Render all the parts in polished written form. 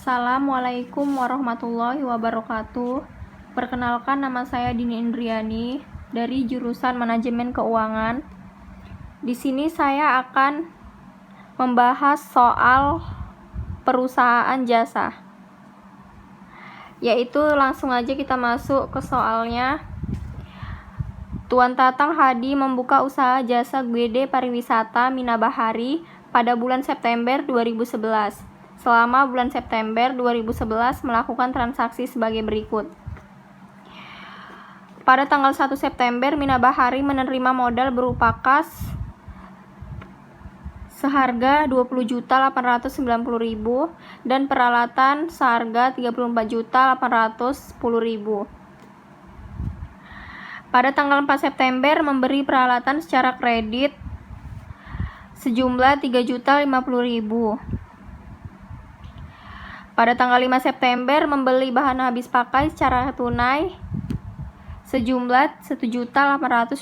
Assalamualaikum warahmatullahi wabarakatuh. Perkenalkan, nama saya Dini Indriani dari jurusan Manajemen Keuangan. Di sini saya akan membahas soal perusahaan jasa. Yaitu langsung aja kita masuk ke soalnya. Tuan Tatang Hadi membuka usaha jasa GWD Pariwisata Minabahari pada bulan September 2011. Selama bulan September 2011 melakukan transaksi sebagai berikut. Pada tanggal 1 September, Minabahari menerima modal berupa kas seharga 20.890.000 dan peralatan seharga 34.810.000. Pada tanggal 4 September memberi peralatan secara kredit sejumlah 3.050.000. Pada tanggal 5 September membeli bahan habis pakai secara tunai sejumlah 1.820.000.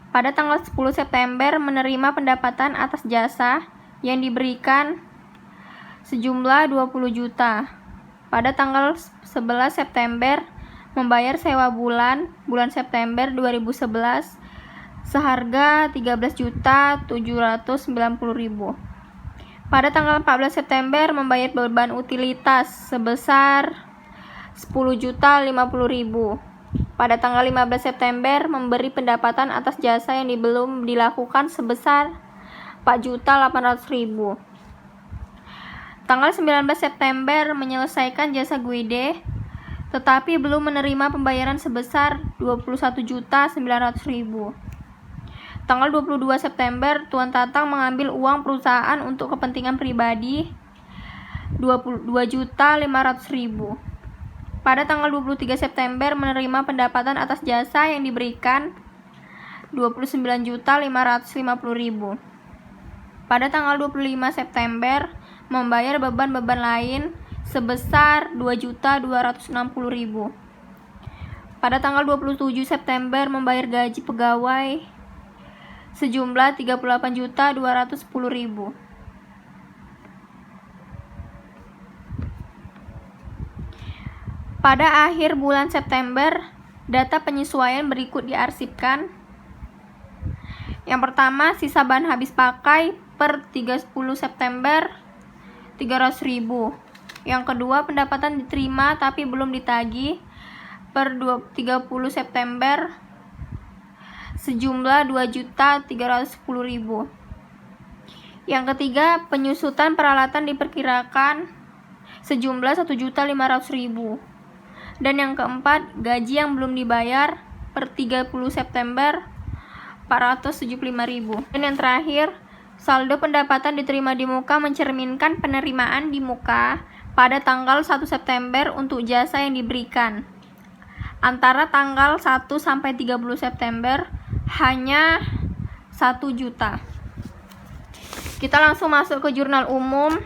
Pada tanggal 10 September menerima pendapatan atas jasa yang diberikan sejumlah 20 juta. Pada tanggal 11 September membayar sewa bulan September 2011 seharga 13.790.000. Pada tanggal 14 September membayar beban utilitas sebesar 10.050.000. Pada tanggal 15 September memberi pendapatan atas jasa yang belum dilakukan sebesar 4.800.000. Tanggal 19 September menyelesaikan jasa GWD tetapi belum menerima pembayaran sebesar 21.900.000. Tanggal 22 September, Tuan Tatang mengambil uang perusahaan untuk kepentingan pribadi 22.500.000. Pada tanggal 23 September menerima pendapatan atas jasa yang diberikan 29.550.000. Pada tanggal 25 September membayar beban-beban lain sebesar 2.260.000. Pada tanggal 27 September membayar gaji pegawai sejumlah 38.210.000. Pada akhir bulan September, data penyesuaian berikut diarsipkan. Yang pertama, sisa bahan habis pakai per 30 September 300.000. Yang kedua, pendapatan diterima tapi belum ditagih per 30 September sejumlah 2.310.000. Yang ketiga, penyusutan peralatan diperkirakan sejumlah 1.500.000. Dan yang keempat, gaji yang belum dibayar per 30 September 475.000. Dan yang terakhir, saldo pendapatan diterima di muka mencerminkan penerimaan di muka pada tanggal 1 September untuk jasa yang diberikan. Antara tanggal 1 sampai 30 September hanya 1 juta. Kita langsung masuk ke jurnal umum.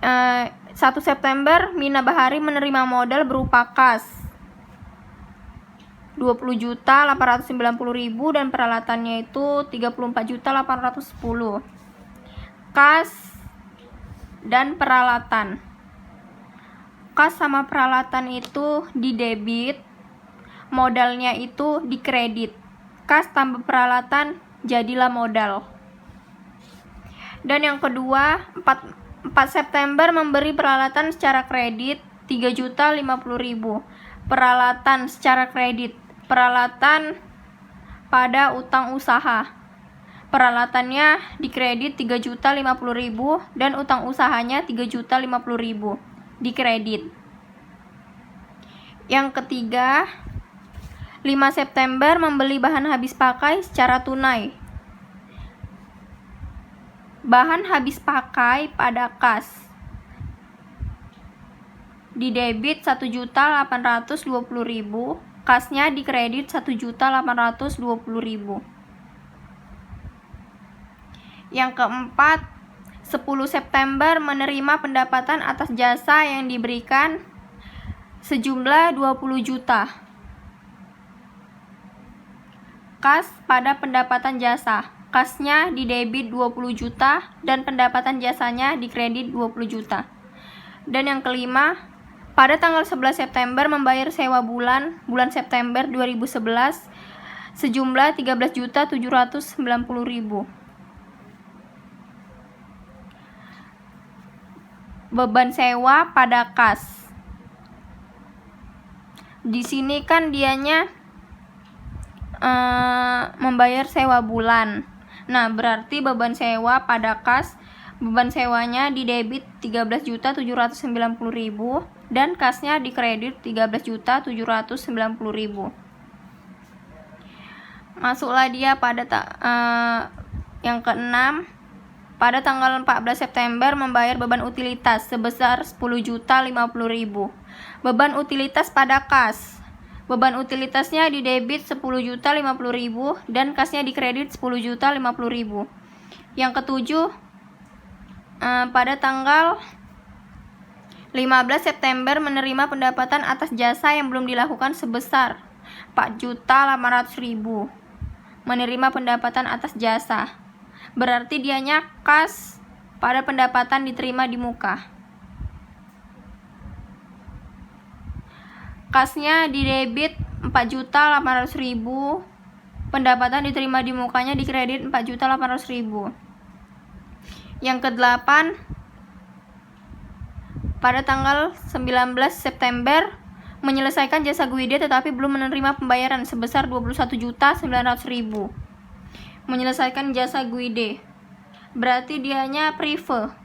1 September Minabahari menerima modal berupa kas 20.890.000 dan peralatannya itu 34.810. Kas dan peralatan. Kas sama peralatan itu di debit, modalnya itu di kredit. Kas tambah peralatan jadilah modal. Dan yang kedua, 4 September memberi peralatan secara kredit 3.050.000. Peralatan secara kredit, peralatan pada utang usaha. Peralatannya di kredit 3.050.000 dan utang usahanya 3.050.000 di kredit. Yang ketiga, 5 September membeli bahan habis pakai secara tunai. Bahan habis pakai pada kas. Di debit 1.820.000, kasnya di kredit 1.820.000. Yang keempat, 10 September menerima pendapatan atas jasa yang diberikan sejumlah 20 juta. Kas pada pendapatan jasa. kasnya didebit 20 juta, dan pendapatan jasanya dikredit 20 juta. Dan yang kelima, pada tanggal 11 September membayar sewa bulan September 2011 sejumlah 13.790.000. Beban sewa pada kas. Di sini kan dianya membayar sewa bulan. Nah, berarti beban sewa pada kas, beban sewanya didebit 13.790.000 dan kasnya dikredit 13.790.000. Masuklah dia pada yang keenam, pada tanggal 14 September membayar beban utilitas sebesar 10.050.000. Beban utilitas pada kas. Beban utilitasnya didebit 10.050.000 dan kasnya dikredit 10.050.000. Yang ketujuh, pada tanggal 15 September menerima pendapatan atas jasa yang belum dilakukan sebesar 4.800.000. Menerima pendapatan atas jasa. Berarti dianya kas pada pendapatan diterima di muka. Kasnya didebit 4.800.000, pendapatan diterima di mukanya dikredit 4.800.000. Yang kedelapan, pada tanggal 19 September menyelesaikan jasa guide tetapi belum menerima pembayaran sebesar 21.900.000. Menyelesaikan jasa guide. Berarti dianya prive.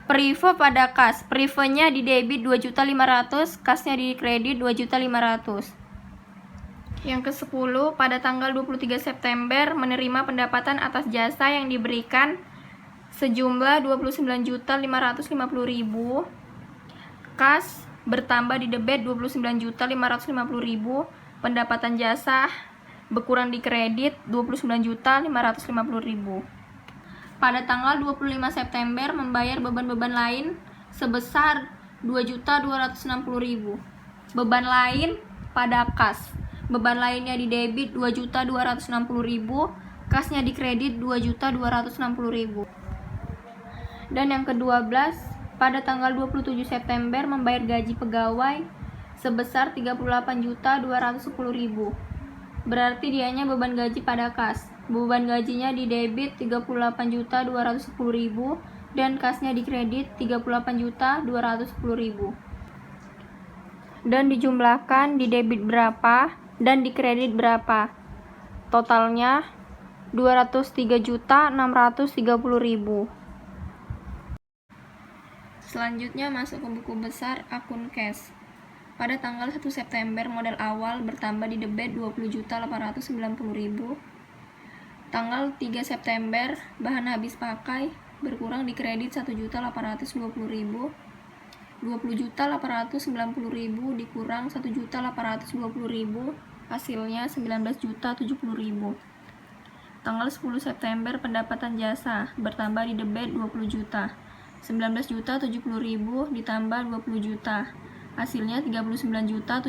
Prive pada kas, privenya didebit 2.500.000, kasnya dikredit 2.500.000. Yang ke-10, pada tanggal 23 September menerima pendapatan atas jasa yang diberikan sejumlah 29.550.000. Kas bertambah di debit 29.550.000, pendapatan jasa berkurang di kredit 29.550.000. Pada tanggal 25 September membayar beban-beban lain sebesar 2.260.000. Beban lain pada kas. Beban lainnya didebit 2.260.000, kasnya dikredit 2.260.000. Dan yang ke-12, pada tanggal 27 September membayar gaji pegawai sebesar 38.210.000. Berarti dianya beban gaji pada kas. Beban gajinya didebit 38.210.000 dan kasnya dikredit 38.210.000. Dan dijumlahkan didebit berapa dan dikredit berapa. Totalnya 203.630.000. Selanjutnya masuk ke buku besar akun cash. Pada tanggal 1 September modal awal bertambah di debit 20.890.000. Tanggal 3 September bahan habis pakai berkurang di kredit 1.820.000. 20.890.000 dikurang 1.820.000, hasilnya 19.070.000. Tanggal 10 September pendapatan jasa bertambah di debit 20 juta. 19.070.000 ditambah 20 juta, hasilnya 39.070.000.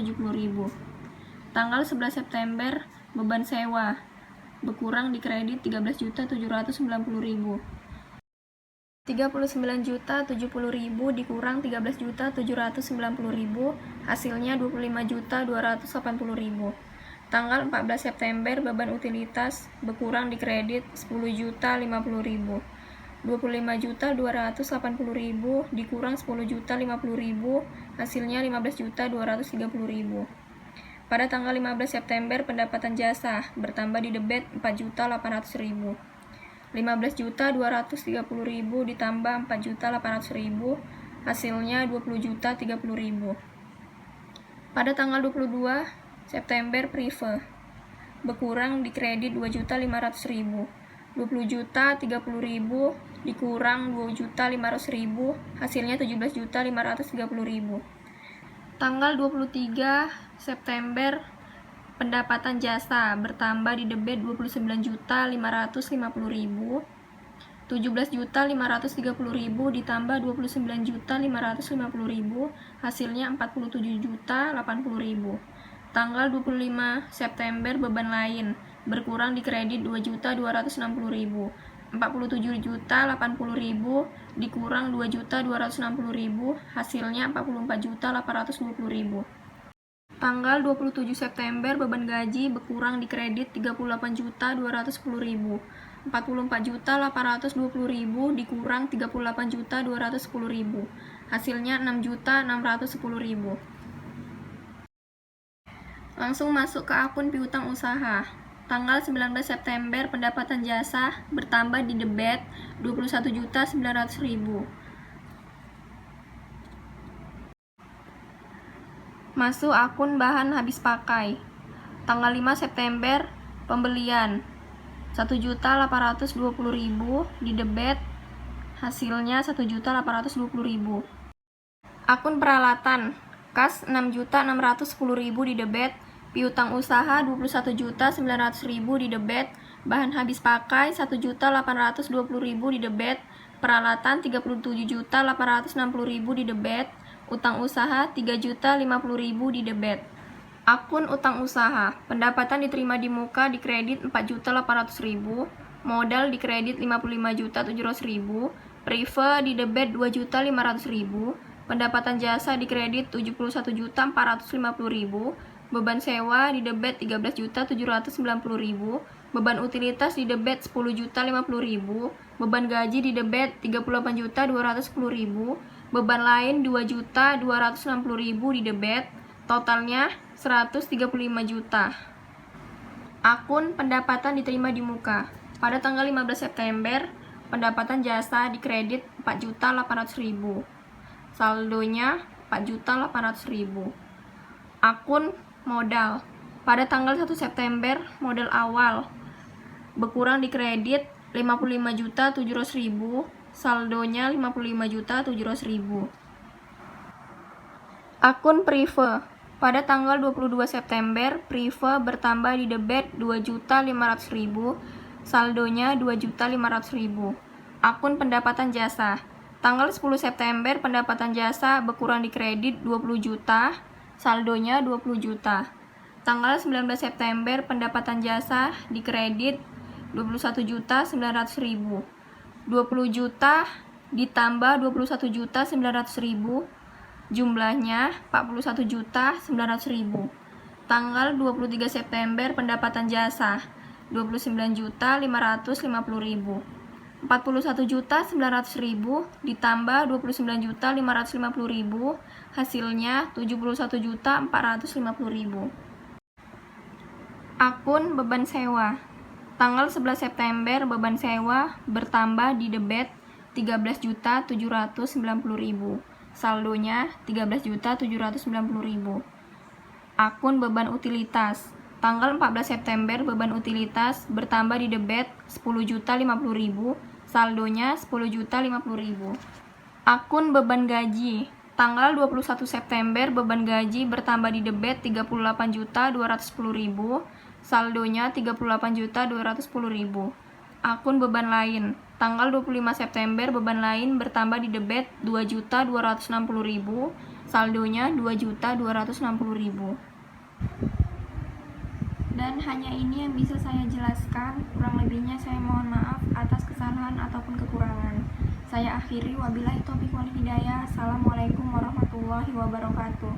Tanggal 11 September beban sewa berkurang di kredit 13.790.000. 39.070.000 dikurang 13.790.000, hasilnya 25.280.000. Tanggal 14 September beban utilitas berkurang di kredit 10.050.000. 25.280.000 dikurang 10.050.000, hasilnya 15.230.000. Pada tanggal 15 September pendapatan jasa bertambah di debit 4.800.000. 15.230.000 ditambah 4.800.000, hasilnya 20.030.000. Pada tanggal 22 September prive berkurang di kredit 2.500.000. 20.030.000 dikurang 2.500.000, hasilnya 17.530.000. Tanggal 23 September pendapatan jasa bertambah di debit 29.550.000. 17.530.000 ditambah 29.550.000, hasilnya 47.080.000. Tanggal 25 September beban lain berkurang di kredit 2.260.000. 47.080.000 dikurang 2.260.000, hasilnya 44.820.000. Tanggal 27 September beban gaji berkurang di kredit 38.210.000. 44.820.000 dikurang 38.210.000, hasilnya 6.610.000. Langsung masuk ke akun piutang usaha. Tanggal 19 September pendapatan jasa bertambah di debit 21.900.000. Masuk akun bahan habis pakai. Tanggal 5 September pembelian 1.820.000 di debit, hasilnya 1.820.000. Akun peralatan kas 6.610.000 di debit, piutang usaha 21.900.000 di debit, bahan habis pakai 1.820.000 di debit, peralatan 37.860.000 di debit, utang usaha 3.050.000 di debit. Akun utang usaha, pendapatan diterima di muka di kredit 4.800.000, modal di kredit 55.700.000, prive di debit 2.500.000, pendapatan jasa di kredit 71.450.000, beban sewa di debit 13.790.000, beban utilitas di debit 10.050.000, beban gaji di debit 38.210.000, beban lain 2.260.000 di debit, totalnya 135 juta. Akun pendapatan diterima di muka. Pada tanggal 15 September, pendapatan jasa di kredit 4.800.000. Saldonya 4.800.000. Akun modal. Pada tanggal 1 September, modal awal berkurang di kredit 55.700.000, saldonya 55.700.000. Akun prive. Pada tanggal 22 September, prive bertambah di debit 2.500.000, saldonya 2.500.000. Akun pendapatan jasa. Tanggal 10 September, pendapatan jasa berkurang di kredit 20 juta, saldonya 20 juta. Tanggal 19 September, pendapatan jasa di kredit 21.900.000. 20 juta ditambah 21.900.000, jumlahnya 41.900.000. Tanggal 23 September pendapatan jasa 29.550.000. 41.900.000 ditambah 29.550.000, hasilnya 71.450.000. Akun beban sewa. Tanggal 11 September beban sewa bertambah di debit 13.790.000. Saldonya 13.790.000. Akun beban utilitas. Tanggal 14 September beban utilitas bertambah di debit 10.050.000, saldonya 10.050.000. Akun beban gaji. Tanggal 21 September beban gaji bertambah di debit 38.210.000, saldonya 38.210.000. Akun beban lain. Tanggal 25 September beban lain bertambah di debit 2.260.000, saldonya 2.260.000. Dan hanya ini yang bisa saya jelaskan, kurang lebihnya saya mohon maaf atas kesalahan ataupun kekurangan. Saya akhiri, wabillahi taufiq wal hidayah. Assalamualaikum warahmatullahi wabarakatuh.